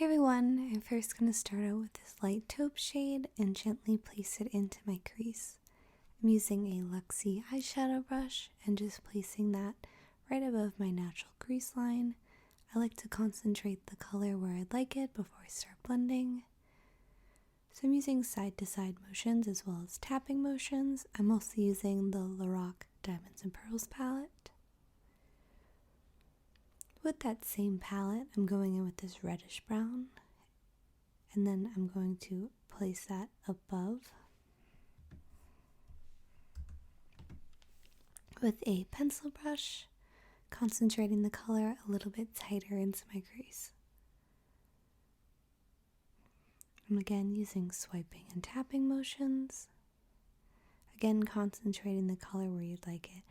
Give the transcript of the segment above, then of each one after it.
Hey everyone, I'm first going to start out with this light taupe shade and gently place it into my crease. I'm using a Luxie eyeshadow brush and just placing that right above my natural crease line. I like to concentrate the color where I'd like it before I start blending. So I'm using side to side motions as well as tapping motions. I'm also using the Lorac Diamonds and Pearls palette. With that same palette, I'm going in with this reddish brown, and then I'm going to place that above with a pencil brush, concentrating the color a little bit tighter into my crease. I'm again using swiping and tapping motions, again concentrating the color where you'd like it.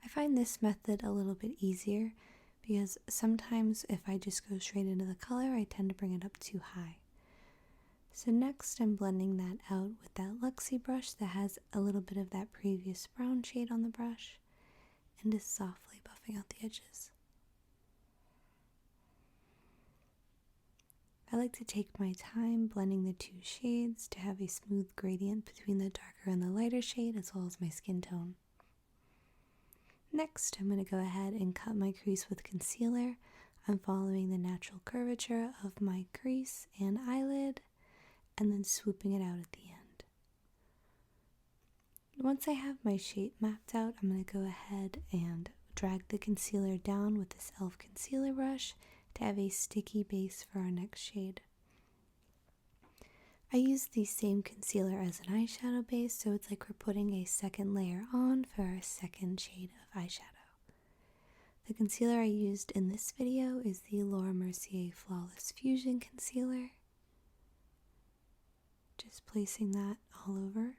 I find this method a little bit easier because sometimes if I just go straight into the color, I tend to bring it up too high. So next I'm blending that out with that Luxie brush that has a little bit of that previous brown shade on the brush and just softly buffing out the edges. I like to take my time blending the two shades to have a smooth gradient between the darker and the lighter shade as well as my skin tone. Next, I'm going to go ahead and cut my crease with concealer. I'm following the natural curvature of my crease and eyelid and then swooping it out at the end. Once I have my shape mapped out, I'm going to go ahead and drag the concealer down with this e.l.f. concealer brush to have a sticky base for our next shade. I use the same concealer as an eyeshadow base, so it's like we're putting a second layer on for our second shade of eyeshadow. The concealer I used in this video is the Mercier Flawless Fusion Concealer. Just placing that all over.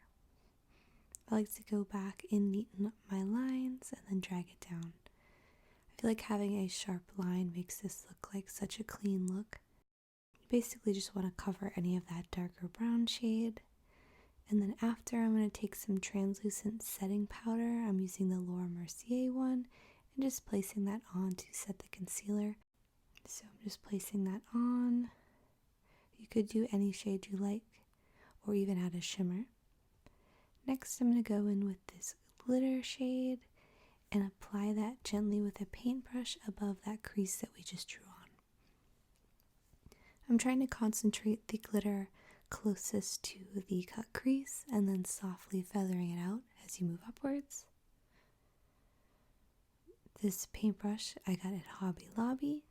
I like to go back and neaten up my lines and then drag it down. I feel like having a sharp line makes this look like such a clean look. You basically just want to cover any of that darker brown shade. And then after, I'm going to take some translucent setting powder. I'm using the Mercier one and just placing that on to set the concealer. So I'm just placing that on. You could do any shade you like or even add a shimmer. Next, I'm going to go in with this glitter shade and apply that gently with a paintbrush above that crease that we just drew on. I'm trying to concentrate the glitter closest to the cut crease and then softly feathering it out as you move upwards. This paintbrush I got at Hobby Lobby.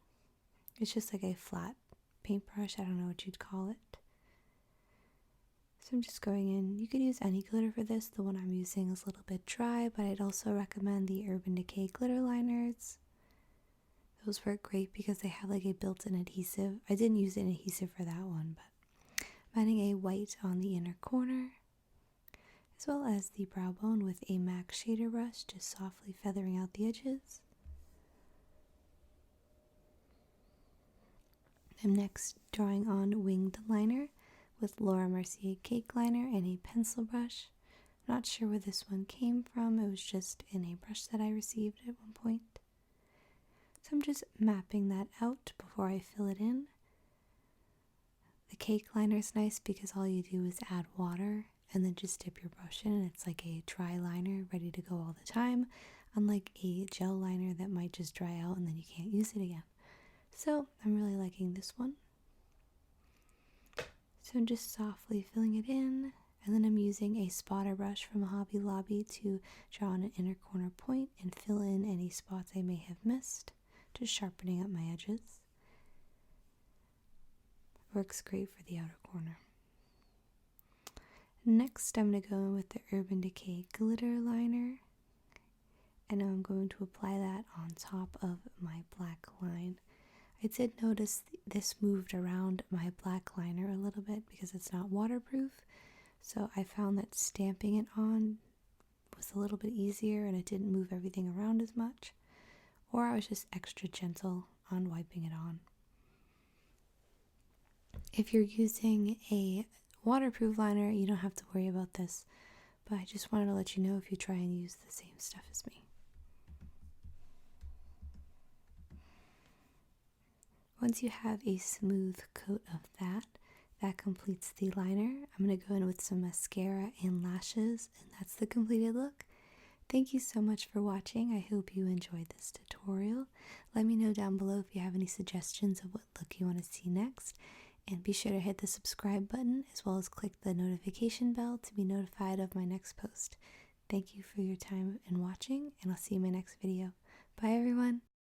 It's just like a flat paintbrush, I don't know what you'd call it. So I'm just going in. You could use any glitter for this. The one I'm using is a little bit dry, but I'd also recommend the Urban Decay glitter liners. Those work great because they have like a built-in adhesive. I didn't use an adhesive for that one, but I'm adding a white on the inner corner, as well as the brow bone with a MAC shader brush, just softly feathering out the edges. I'm next drawing on winged liner with Laura Mercier cake liner and a pencil brush. I'm not sure where this one came from. It was just in a brush that I received at one point. So I'm just mapping that out before I fill it in. The cake liner is nice because all you do is add water and then just dip your brush in and it's like a dry liner ready to go all the time, unlike a gel liner that might just dry out and then you can't use it again. So I'm really liking this one. So I'm just softly filling it in, and then I'm using a spotter brush from Hobby Lobby to draw on an inner corner point and fill in any spots I may have missed, just sharpening up my edges. Works great for the outer corner. Next, I'm going to go in with the Urban Decay glitter liner, and now I'm going to apply that on top of my black line. I did notice this moved around my black liner a little bit because it's not waterproof, so I found that stamping it on was a little bit easier and it didn't move everything around as much, or I was just extra gentle on wiping it on. If you're using a waterproof liner, you don't have to worry about this, but I just wanted to let you know if you try and use the same stuff as me. Once you have a smooth coat of that, that completes the liner. I'm going to go in with some mascara and lashes, and that's the completed look. Thank you so much for watching. I hope you enjoyed this tutorial. Let me know down below if you have any suggestions of what look you want to see next. And be sure to hit the subscribe button as well as click the notification bell to be notified of my next post. Thank you for your time and watching, and I'll see you in my next video. Bye everyone!